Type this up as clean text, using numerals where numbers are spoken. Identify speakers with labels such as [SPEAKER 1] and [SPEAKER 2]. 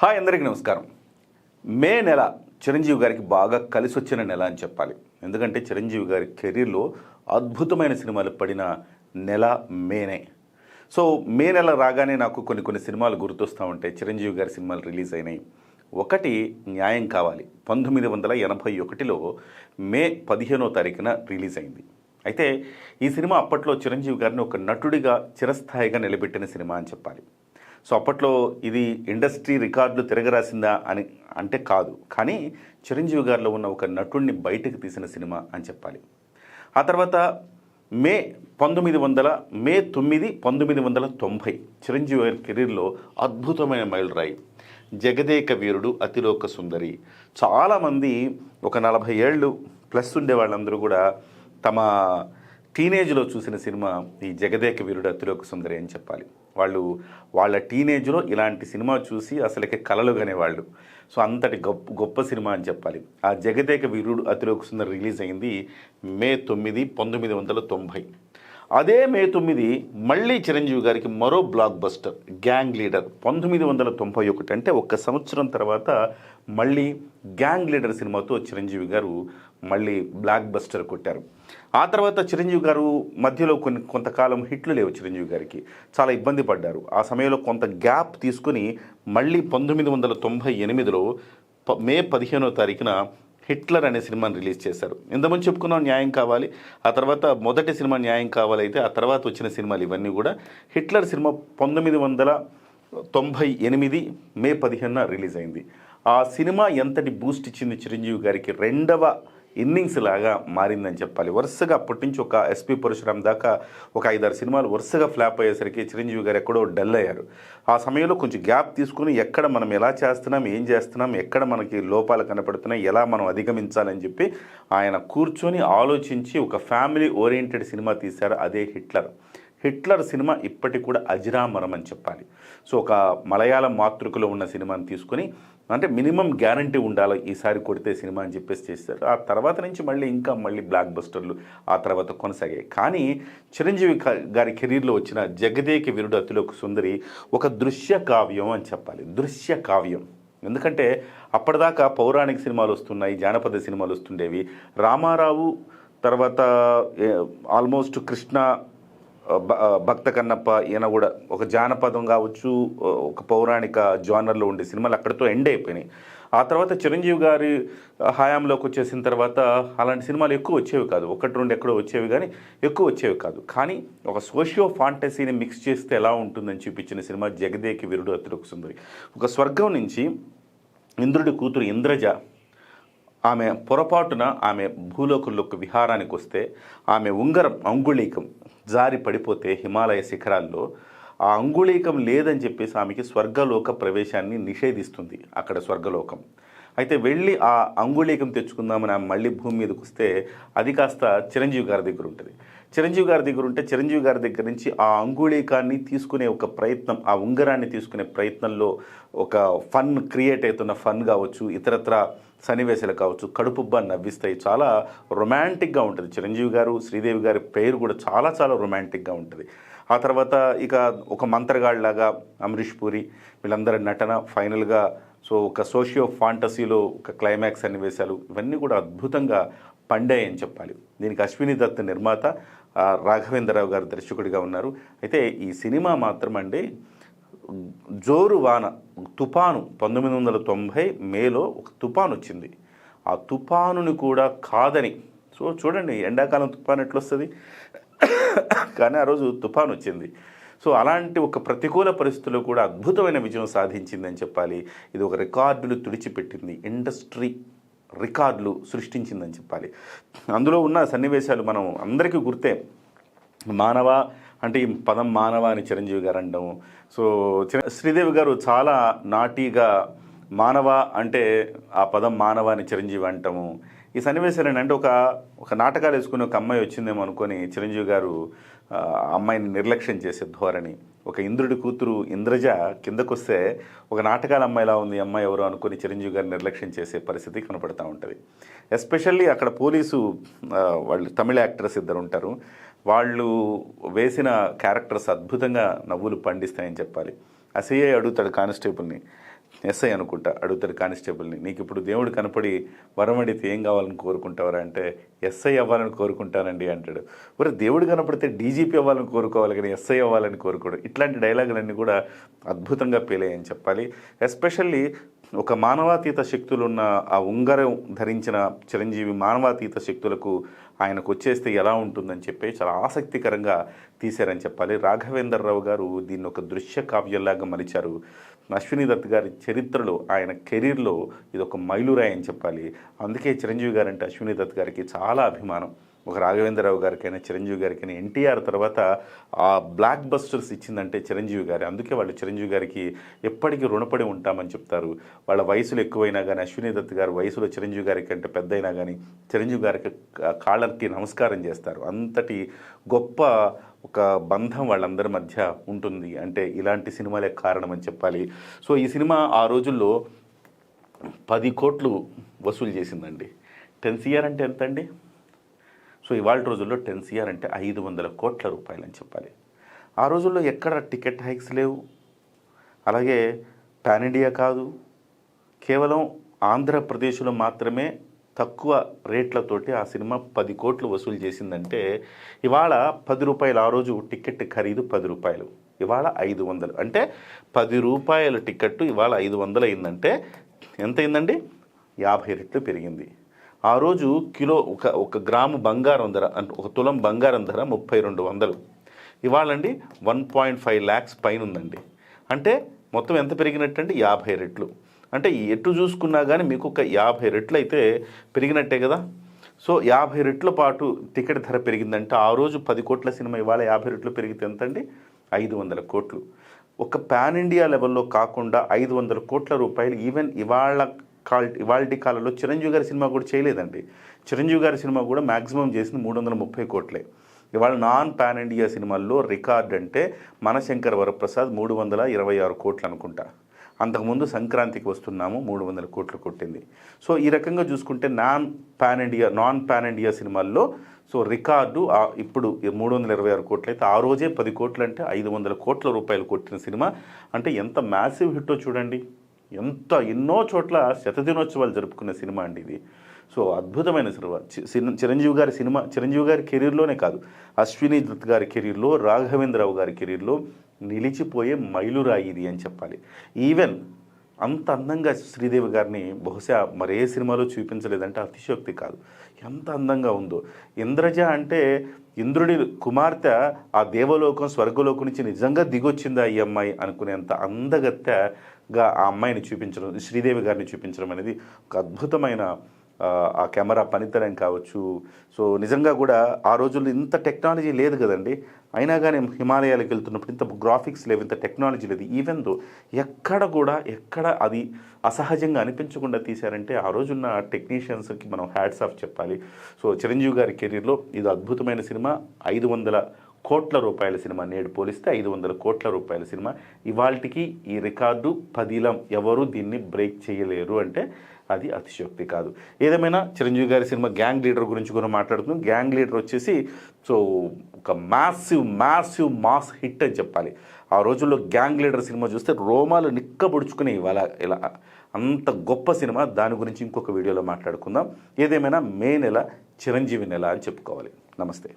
[SPEAKER 1] Hi అందరికీ నమస్కారం. మే నెల చిరంజీవి గారికి బాగా కలిసి వచ్చిన నెల అని చెప్పాలి. ఎందుకంటే చిరంజీవి గారి కెరీర్లో అద్భుతమైన సినిమాలు పడిన నెల మేనే. సో మే నెల రాగానే నాకు కొన్ని సినిమాలు గుర్తొస్తూ ఉంటాయి. చిరంజీవి గారి సినిమాలు రిలీజ్ అయినాయి. ఒకటి న్యాయం కావాలి 1981లో మే 15వ తారీఖున రిలీజ్ అయింది. అయితే ఈ సినిమా అప్పట్లో చిరంజీవి గారిని ఒక నటుడిగా చిరస్థాయిగా నిలబెట్టిన సినిమా అని చెప్పాలి. సో అప్పట్లో ఇది ఇండస్ట్రీ రికార్డులు తిరగరాసిందా అని అంటే కాదు, కానీ చిరంజీవి గారిలో ఉన్న ఒక నటుడిని బయటకు తీసిన సినిమా అని చెప్పాలి. ఆ తర్వాత మే 9 1990 చిరంజీవి గారి కెరీర్లో అద్భుతమైన మైలురాయి జగదేక వీరుడు అతిలోక సుందరి. చాలామంది ఒక 40 ఏళ్ళు ప్లస్ ఉండే వాళ్ళందరూ కూడా తమ టీనేజ్లో చూసిన సినిమా ఈ జగదేక వీరుడు అతిలోక సుందరి అని చెప్పాలి. వాళ్ళ టీనేజ్లో ఇలాంటి సినిమా చూసి అసలుకి కలలు కనేవాళ్ళు. సో అంతటి గొప్ప సినిమా అని చెప్పాలి. ఆ జగదేక వీరుడు అతిలోక సుందరి రిలీజ్ అయింది మే 9, 1990. అదే మే 9 మళ్ళీ చిరంజీవి గారికి మరో బ్లాక్ బస్టర్ గ్యాంగ్ లీడర్ 1991. అంటే ఒక్క సంవత్సరం తర్వాత మళ్ళీ గ్యాంగ్ లీడర్ సినిమాతో చిరంజీవి గారు మళ్ళీ బ్లాక్ బస్టర్ కొట్టారు. ఆ తర్వాత చిరంజీవి గారు మధ్యలో కొంతకాలం హిట్లు లేవు. చిరంజీవి గారికి చాలా ఇబ్బంది పడ్డారు. ఆ సమయంలో కొంత గ్యాప్ తీసుకుని మళ్ళీ 1998లో మే 15వ తారీఖున హిట్లర్ అనే సినిమాని రిలీజ్ చేశారు. ఇంతకుముందు చెప్పుకున్నాం న్యాయం కావాలి. ఆ తర్వాత మొదటి సినిమా న్యాయం కావాలి. అయితే ఆ తర్వాత వచ్చిన సినిమాలు ఇవన్నీ కూడా. హిట్లర్ సినిమా 1998 మే 15న రిలీజ్ అయింది. ఆ సినిమా ఎంతటి బూస్ట్ ఇచ్చింది చిరంజీవి గారికి, రెండవ ఇన్నింగ్స్ లాగా మారిందని చెప్పాలి. వరుసగా అప్పటి నుంచి ఒక ఎస్పి పరశురామ్ దాకా ఒక 5-6 సినిమాలు వరుసగా ఫ్లాప్ అయ్యేసరికి చిరంజీవి గారు ఎక్కడో డల్ అయ్యారు. ఆ సమయంలో కొంచెం గ్యాప్ తీసుకుని ఎక్కడ మనం ఎలా చేస్తున్నాం, ఏం చేస్తున్నాం, ఎక్కడ మనకి లోపాలు కనపడుతున్నాయి, ఎలా మనం అధిగమించాలని చెప్పి ఆయన కూర్చొని ఆలోచించి ఒక ఫ్యామిలీ ఓరియంటెడ్ సినిమా తీశారు. అదే హిట్లర్ సినిమా ఇప్పటికి కూడా అజిరామరం అని చెప్పాలి. సో ఒక మలయాళం మాతృకలో ఉన్న సినిమాని తీసుకొని అంటే మినిమం గ్యారంటీ ఉండాలి ఈసారి కొడితే సినిమా అని చెప్పేసి చేస్తారు. ఆ తర్వాత నుంచి మళ్ళీ బ్లాక్ బస్టర్లు ఆ తర్వాత కొనసాగాయి. కానీ చిరంజీవి గారి కెరీర్లో వచ్చిన జగదేక వీరుడు అతిలోక సుందరి ఒక దృశ్య కావ్యం అని చెప్పాలి. దృశ్య కావ్యం. ఎందుకంటే అప్పటిదాకా పౌరాణిక సినిమాలు వస్తున్నాయి, జానపద సినిమాలు వస్తుండేవి. రామారావు తర్వాత ఆల్మోస్ట్ కృష్ణ, భక్త కన్నప్ప, ఈయన కూడా ఒక జానపదం కావచ్చు, ఒక పౌరాణిక జానర్లో ఉండే సినిమాలు అక్కడితో ఎండ్ అయిపోయినాయి. ఆ తర్వాత చిరంజీవి గారి హయాంలోకి వచ్చేసిన తర్వాత అలాంటి సినిమాలు ఎక్కువ వచ్చేవి కాదు. 1-2 ఎక్కడో వచ్చేవి కానీ ఎక్కువ వచ్చేవి కాదు. కానీ ఒక సోషియో ఫాంటసీని మిక్స్ చేస్తే ఎలా ఉంటుందని చూపించిన సినిమా జగదేక వీరుడు అతిలోక సుందరి. ఒక స్వర్గం నుంచి ఇంద్రుడి కూతురు ఇంద్రజ ఆమె పొరపాటున ఆమె భూలోకంలోకి విహారానికి వస్తే ఆమె ఉంగరం అంగుళీకం జారి పడిపోతే హిమాలయ శిఖరాల్లో ఆ అంగుళీకం లేదని చెప్పేసి ఆమెకి స్వర్గలోక ప్రవేశాన్ని నిషేధిస్తుంది అక్కడ స్వర్గలోకం. అయితే వెళ్ళి ఆ అంగుళీకం తెచ్చుకుందామని ఆమె మళ్ళీ భూమి మీదకి వస్తే అది కాస్త చిరంజీవి గారి దగ్గర ఉంటుంది. చిరంజీవి గారి దగ్గర నుంచి ఆ అంగుళీకాన్ని తీసుకునే ఒక ప్రయత్నం, ఆ ఉంగరాన్ని తీసుకునే ప్రయత్నంలో ఒక ఫన్ క్రియేట్ అవుతున్న ఫన్ కావచ్చు, ఇతరత్ర సన్నివేశాలు కావచ్చు, కడుపుబ్బా నవ్విస్తాయి. చాలా రొమాంటిక్గా ఉంటుంది. చిరంజీవి గారు శ్రీదేవి గారి పేరు కూడా చాలా రొమాంటిక్గా ఉంటుంది. ఆ తర్వాత ఇక ఒక మంత్రగాళ్ళలాగా అమరీష్ పూరి వీళ్ళందరి నటన ఫైనల్గా సో ఒక సోషియో ఫాంటసీలో ఒక క్లైమాక్స్ సన్నివేశాలు ఇవన్నీ కూడా అద్భుతంగా పండాయి అని చెప్పాలి. దీనికి అశ్విని దత్ నిర్మాత, రాఘవేంద్రరావు గారు దర్శకుడిగా ఉన్నారు. అయితే ఈ సినిమా మాత్రం అండి జోరు వాన తుఫాను 1990 మేలో ఒక తుఫాను వచ్చింది. ఆ తుఫానుని కూడా కాదని, సో చూడండి ఎండాకాలం తుఫాను ఎట్లొస్తుంది, కానీ ఆ రోజు తుఫాను వచ్చింది. సో అలాంటి ఒక ప్రతికూల పరిస్థితుల్లో కూడా అద్భుతమైన విజయం సాధించిందని చెప్పాలి. ఇది ఒక రికార్డులు తుడిచిపెట్టింది, ఇండస్ట్రీ రికార్డులు సృష్టించిందని చెప్పాలి. అందులో ఉన్న సన్నివేశాలు మనం అందరికీ గుర్తే. మానవ అంటే ఈ పదం మానవ అని చిరంజీవి గారు అనడం. సో శ్రీదేవి గారు చాలా నాటీగా మానవ అంటే ఆ పదం మానవ అని చిరంజీవి అంటాము. ఈ సన్నివేశాలు ఏంటంటే ఒక నాటకాలు వేసుకుని ఒక అమ్మాయి వచ్చిందేమో అనుకొని చిరంజీవి గారు అమ్మాయిని నిర్లక్ష్యం చేసే ధోరణి. ఒక ఇంద్రుడి కూతురు ఇంద్రజ కిందకొస్తే ఒక నాటకాల అమ్మాయిలా ఉంది అమ్మాయి ఎవరు అనుకుని చిరంజీవి గారు నిర్లక్ష్యం చేసే పరిస్థితి కనపడుతూ ఉంటుంది. ఎస్పెషల్లీ అక్కడ పోలీసు వాళ్ళు తమిళ యాక్టర్స్ ఇద్దరు ఉంటారు. వాళ్ళు వేసిన క్యారెక్టర్స్ అద్భుతంగా నవ్వులు పండిస్తాయని చెప్పాలి. ఆ సిఐ అడుగుతాడు కానిస్టేబుల్ని, ఎస్ఐ అనుకుంటా అడుగుతాడు కానిస్టేబుల్ని, నీకు ఇప్పుడు దేవుడు కనపడి వరం అడిగితే ఏం కావాలని కోరుకుంటావరా అంటే ఎస్ఐ అవ్వాలని కోరుకుంటానండి అంటాడు. మరి దేవుడు కనపడితే డీజీపీ అవ్వాలని కోరుకోవాలి కానీ ఎస్ఐ అవ్వాలని కోరుకోవడం, ఇట్లాంటి డైలాగులన్నీ కూడా అద్భుతంగా పేలాయని చెప్పాలి. ఎస్పెషల్లీ ఒక మానవాతీత శక్తులున్న ఆ ఉంగరం ధరించిన చిరంజీవి మానవాతీత శక్తులకు ఆయనకు వచ్చేస్తే ఎలా ఉంటుందని చెప్పి చాలా ఆసక్తికరంగా తీశారని చెప్పాలి. రాఘవేంద్రరావు గారు దీన్ని ఒక దృశ్య కావ్యంలాగా మలిచారు. అశ్విని దత్ గారి చరిత్రలో ఆయన కెరీర్లో ఇది ఒక మైలురాయి అని చెప్పాలి. అందుకే చిరంజీవి గారు అంటే అశ్విని దత్ గారికి చాలా అభిమానం. ఒక రాఘవేంద్రరావు గారికైనా చిరంజీవి గారికైనా ఎన్టీఆర్ తర్వాత ఆ బ్లాక్ బస్టర్స్ ఇచ్చిందంటే చిరంజీవి గారి. అందుకే వాళ్ళు చిరంజీవి గారికి ఎప్పటికీ రుణపడి ఉంటామని చెప్తారు. వాళ్ళ వయసులు ఎక్కువైనా కానీ అశ్విని దత్ గారు వయసులో చిరంజీవి గారి కంటే పెద్ద అయినా కానీ చిరంజీవి గారికి కాళ్ళకి నమస్కారం చేస్తారు. అంతటి గొప్ప ఒక బంధం వాళ్ళందరి మధ్య ఉంటుంది. అంటే ఇలాంటి సినిమాలే కారణం అని చెప్పాలి. సో ఈ సినిమా ఆ రోజుల్లో 10 కోట్లు వసూలు చేసిందండి. 10 CR అంటే ఎంత అండి? సో ఇవాళ రోజుల్లో 10 CR అంటే 500 కోట్ల రూపాయలు అని చెప్పాలి. ఆ రోజుల్లో ఎక్కడ టికెట్ హైక్స్ లేవు, అలాగే పాన్ ఇండియా కాదు, కేవలం ఆంధ్రప్రదేశ్లో మాత్రమే తక్కువ రేట్లతోటి ఆ సినిమా 10 కోట్లు వసూలు చేసిందంటే ఇవాళ 10 రూపాయలు, ఆ రోజు టికెట్ ఖరీదు 10 రూపాయలు, ఇవాళ 500. అంటే 10 రూపాయల టికెట్టు ఇవాళ 500 అయిందంటే ఎంత అయిందండి? 50 రెట్లు పెరిగింది. ఆ రోజు కిలో ఒక గ్రాము బంగారం ధర అంటే ఒక తులం బంగారం ధర 3200. ఇవాళండి 1.5 lakhs పైన ఉందండి. అంటే మొత్తం ఎంత పెరిగినట్టండి? 50 రెట్లు. అంటే ఎటు చూసుకున్నా కానీ మీకు ఒక 50 రెట్లు అయితే పెరిగినట్టే కదా. సో 50 రెట్ల పాటు టికెట్ ధర పెరిగిందంటే ఆ రోజు 10 కోట్ల సినిమా ఇవాళ 50 రెట్లు పెరిగితే ఎంతండి? 500 కోట్లు. ఒక పాన్ ఇండియా లెవెల్లో కాకుండా 500 కోట్ల రూపాయలు ఈవెన్ ఇవాల్టి కాలంలో చిరంజీవి గారి సినిమా కూడా చేయలేదండి. చిరంజీవి గారి సినిమా కూడా మ్యాక్సిమం చేసింది 330 కోట్లే. ఇవాళ నాన్ పాన్ ఇండియా సినిమాల్లో రికార్డ్ అంటే మనశంకర్ వరప్రసాద్ 326 కోట్లు అనుకుంటా. అంతకుముందు సంక్రాంతికి వస్తున్నాము 300 కోట్లు కొట్టింది. సో ఈ రకంగా చూసుకుంటే నాన్ పాన్ ఇండియా సినిమాల్లో సో రికార్డు ఇప్పుడు 326 కోట్లు అయితే ఆ రోజే 10 కోట్లు అంటే 500 కోట్ల రూపాయలు కొట్టిన సినిమా అంటే ఎంత మ్యాసివ్ హిట్టో చూడండి. ఎన్నో చోట్ల శతదినోత్సవాలు జరుపుకున్న సినిమా అండి ఇది. సో అద్భుతమైన సినిమా. చిరంజీవి గారి కెరీర్లోనే కాదు, అశ్విని దత్ గారి కెరీర్లో, రాఘవేంద్రరావు గారి కెరీర్లో నిలిచిపోయే మైలురాయి ఇది అని చెప్పాలి. ఈవెన్ అంత అందంగా శ్రీదేవి గారిని బహుశా మరే సినిమాలో చూపించలేదంటే అతిశయోక్తి కాదు. ఎంత అందంగా ఉందో. ఇంద్రజ అంటే ఇంద్రుడి కుమార్తె ఆ దేవలోకం స్వర్గలోకం నుంచి నిజంగా దిగొచ్చిందా ఈ అమ్మాయి అనుకునేంత అందగత్తెగా ఆ అమ్మాయిని చూపించడం, శ్రీదేవి గారిని చూపించడం అనేది ఒక అద్భుతమైన ఆ కెమెరా పనితనం కావచ్చు. సో నిజంగా కూడా ఆ రోజుల్లో ఇంత టెక్నాలజీ లేదు కదండి. అయినా కానీ హిమాలయాలకు వెళ్తున్నప్పుడు ఇంత గ్రాఫిక్స్ లేవు, ఇంత టెక్నాలజీ లేదు. ఈవెన్ దో ఎక్కడ అది అసహజంగా అనిపించకుండా తీశారంటే ఆ రోజున్న టెక్నీషియన్స్కి మనం హ్యాట్స్ ఆఫ్ చెప్పాలి. సో చిరంజీవి గారి కెరీర్లో ఇది అద్భుతమైన సినిమా. 500 కోట్ల రూపాయల సినిమా నేడు పోలిస్తే 500 కోట్ల రూపాయల సినిమా. ఇవాళకి ఈ రికార్డు 10లం ఎవరు దీన్ని బ్రేక్ చేయలేరు అంటే అది అతిశయోక్తి కాదు. ఏదేమైనా చిరంజీవి గారి సినిమా గ్యాంగ్ లీడర్ గురించి కూడా మాట్లాడుతున్నాం. గ్యాంగ్ లీడర్ వచ్చేసి సో ఒక మ్యాసివ్ మాస్ హిట్ అని చెప్పాలి. ఆ రోజుల్లో గ్యాంగ్ లీడర్ సినిమా చూస్తే రోమాలు నిక్కబొడుచుకుని ఇలా అంత గొప్ప సినిమా. దాని గురించి ఇంకొక వీడియోలో మాట్లాడుకుందాం. ఏదేమైనా మే నెల చిరంజీవి నెల అని చెప్పుకోవాలి. నమస్తే.